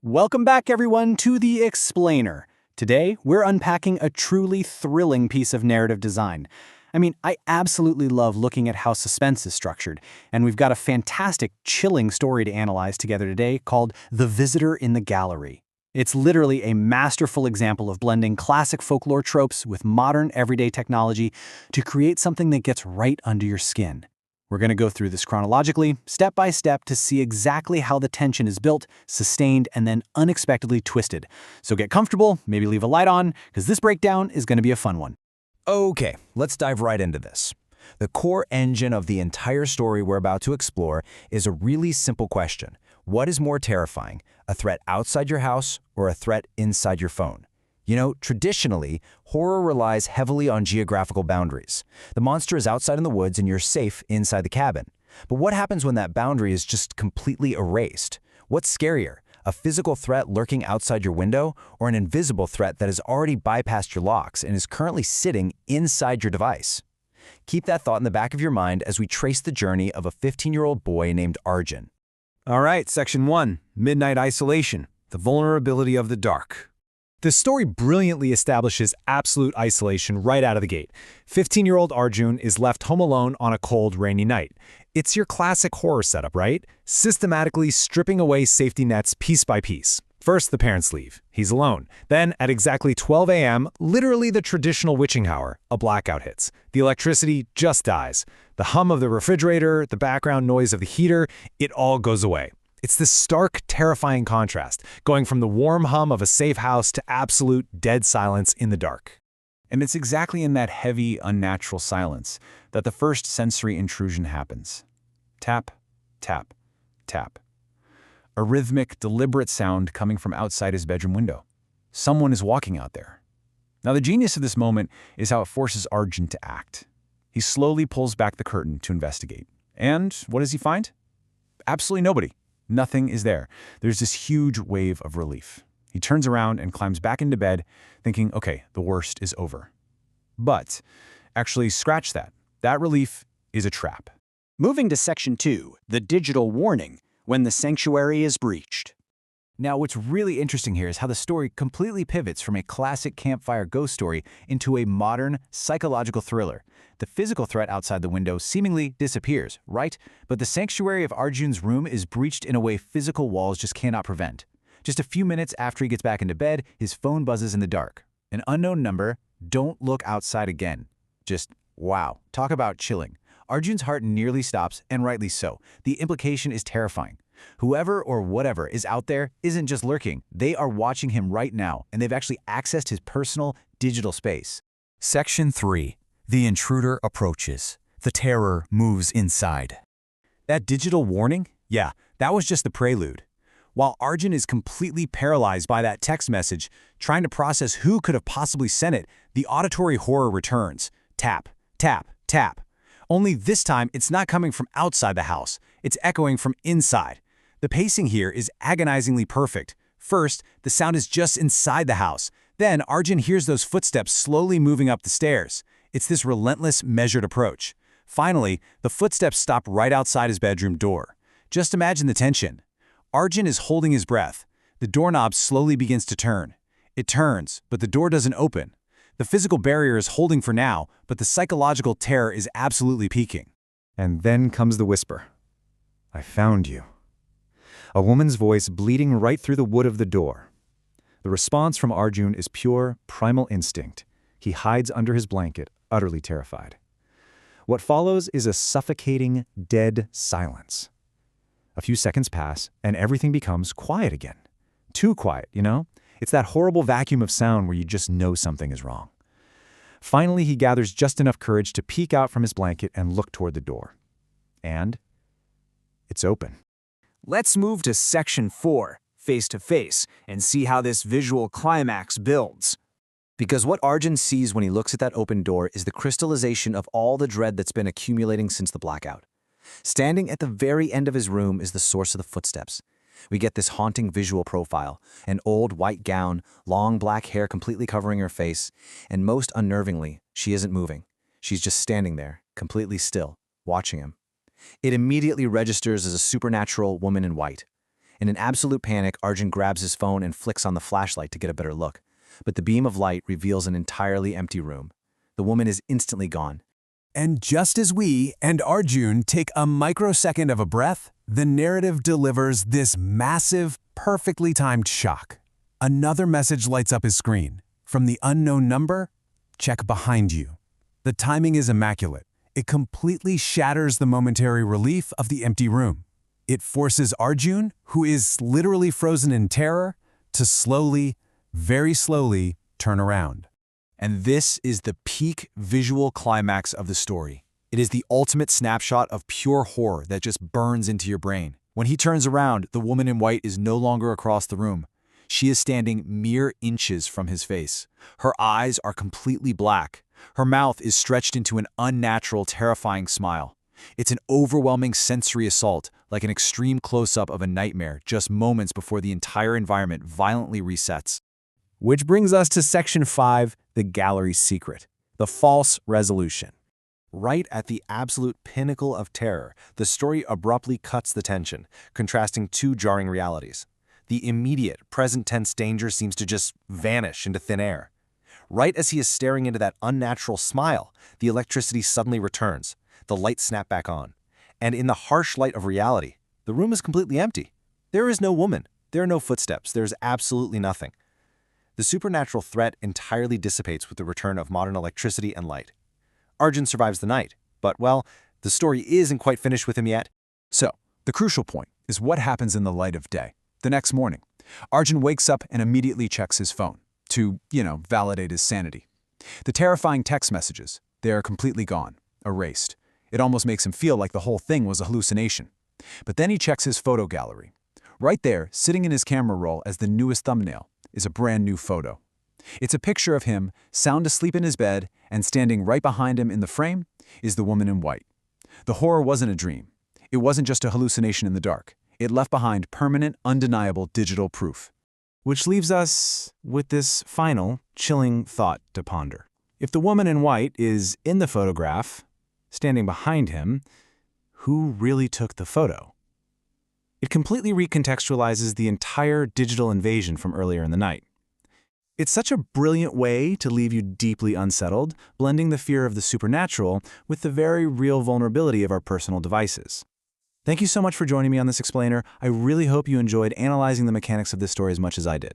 Welcome back, everyone, to The Explainer. Today, we're unpacking a truly thrilling piece of narrative design. I absolutely love looking at how suspense is structured, and we've got a fantastic, chilling story to analyze together today called The Visitor in the Gallery. It's literally a masterful example of blending classic folklore tropes with modern, everyday technology to create something that gets right under your skin. We're going to go through this chronologically, step by step, to see exactly how the tension is built, sustained, and then unexpectedly twisted. So get comfortable, maybe leave a light on, because this breakdown is going to be a fun one. Okay, let's dive right into this. The core engine of the entire story we're about to explore is a really simple question. What is more terrifying, a threat outside your house or a threat inside your phone? Traditionally, horror relies heavily on geographical boundaries. The monster is outside in the woods and you're safe inside the cabin. But what happens when that boundary is just completely erased? What's scarier, a physical threat lurking outside your window or an invisible threat that has already bypassed your locks and is currently sitting inside your device? Keep that thought in the back of your mind as we trace the journey of a 15-year-old boy named Arjun. All right, Section 1, Midnight Isolation, the vulnerability of the dark. The story brilliantly establishes absolute isolation right out of the gate. 15-year-old Arjun is left home alone on a cold, rainy night. It's your classic horror setup, right? Systematically stripping away safety nets piece by piece. First, the parents leave. He's alone. Then, at exactly 12 a.m., literally the traditional witching hour, a blackout hits. The electricity just dies. The hum of the refrigerator, the background noise of the heater, it all goes away. It's this stark, terrifying contrast, going from the warm hum of a safe house to absolute dead silence in the dark. And it's exactly in that heavy, unnatural silence that the first sensory intrusion happens. Tap, tap, tap. A rhythmic, deliberate sound coming from outside his bedroom window. Someone is walking out there. Now, the genius of this moment is how it forces Arjun to act. He slowly pulls back the curtain to investigate. And what does he find? Absolutely nobody. Nothing is there. There's this huge wave of relief. He turns around and climbs back into bed, thinking, okay, the worst is over. But actually, scratch that. That relief is a trap. Moving to Section 2, the digital warning, when the sanctuary is breached. Now, what's really interesting here is how the story completely pivots from a classic campfire ghost story into a modern psychological thriller. The physical threat outside the window seemingly disappears, right? But the sanctuary of Arjun's room is breached in a way physical walls just cannot prevent. Just a few minutes after he gets back into bed, his phone buzzes in the dark. An unknown number. Don't look outside again. Just, wow. Talk about chilling. Arjun's heart nearly stops, and rightly so. The implication is terrifying. Whoever or whatever is out there isn't just lurking. They are watching him right now, and they've actually accessed his personal digital space. Section 3. The intruder approaches. The terror moves inside. That digital warning? Yeah, that was just the prelude. While Arjun is completely paralyzed by that text message, trying to process who could have possibly sent it, the auditory horror returns. Tap, tap, tap. Only this time, it's not coming from outside the house. It's echoing from inside. The pacing here is agonizingly perfect. First, the sound is just inside the house. Then, Arjun hears those footsteps slowly moving up the stairs. It's this relentless, measured approach. Finally, the footsteps stop right outside his bedroom door. Just imagine the tension. Arjun is holding his breath. The doorknob slowly begins to turn. It turns, but the door doesn't open. The physical barrier is holding for now, but the psychological terror is absolutely peaking. And then comes the whisper. I found you. A woman's voice bleeding right through the wood of the door. The response from Arjun is pure, primal instinct. He hides under his blanket, utterly terrified. What follows is a suffocating, dead silence. A few seconds pass, and everything becomes quiet again. Too quiet, It's that horrible vacuum of sound where you just know something is wrong. Finally, he gathers just enough courage to peek out from his blanket and look toward the door. And it's open. Let's move to Section 4, Face to Face, and see how this visual climax builds. Because what Arjun sees when he looks at that open door is the crystallization of all the dread that's been accumulating since the blackout. Standing at the very end of his room is the source of the footsteps. We get this haunting visual profile, an old white gown, long black hair completely covering her face, and most unnervingly, she isn't moving. She's just standing there, completely still, watching him. It immediately registers as a supernatural woman in white. In an absolute panic, Arjun grabs his phone and flicks on the flashlight to get a better look. But the beam of light reveals an entirely empty room. The woman is instantly gone. And just as we and Arjun take a microsecond of a breath, the narrative delivers this massive, perfectly timed shock. Another message lights up his screen. From the unknown number, check behind you. The timing is immaculate. It completely shatters the momentary relief of the empty room. It forces Arjun, who is literally frozen in terror, to slowly, very slowly, turn around. And this is the peak visual climax of the story. It is the ultimate snapshot of pure horror that just burns into your brain. When he turns around, the woman in white is no longer across the room. She is standing mere inches from his face. Her eyes are completely black. Her mouth is stretched into an unnatural, terrifying smile. It's an overwhelming sensory assault, like an extreme close-up of a nightmare just moments before the entire environment violently resets. Which brings us to Section 5, the gallery's secret, the false resolution. Right at the absolute pinnacle of terror, the story abruptly cuts the tension, contrasting two jarring realities. The immediate, present-tense danger seems to just vanish into thin air. Right as he is staring into that unnatural smile, the electricity suddenly returns, the lights snap back on. And in the harsh light of reality, the room is completely empty. There is no woman. There are no footsteps. There is absolutely nothing. The supernatural threat entirely dissipates with the return of modern electricity and light. Arjun survives the night, but, well, the story isn't quite finished with him yet. So, the crucial point is what happens in the light of day. The next morning, Arjun wakes up and immediately checks his phone to, validate his sanity. The terrifying text messages, they are completely gone, erased. It almost makes him feel like the whole thing was a hallucination. But then he checks his photo gallery. Right there, sitting in his camera roll as the newest thumbnail, is a brand new photo. It's a picture of him, sound asleep in his bed, and standing right behind him in the frame is the woman in white. The horror wasn't a dream. It wasn't just a hallucination in the dark. It left behind permanent, undeniable digital proof. Which leaves us with this final, chilling thought to ponder. If the woman in white is in the photograph, standing behind him, who really took the photo? It completely recontextualizes the entire digital invasion from earlier in the night. It's such a brilliant way to leave you deeply unsettled, blending the fear of the supernatural with the very real vulnerability of our personal devices. Thank you so much for joining me on this explainer. I really hope you enjoyed analyzing the mechanics of this story as much as I did.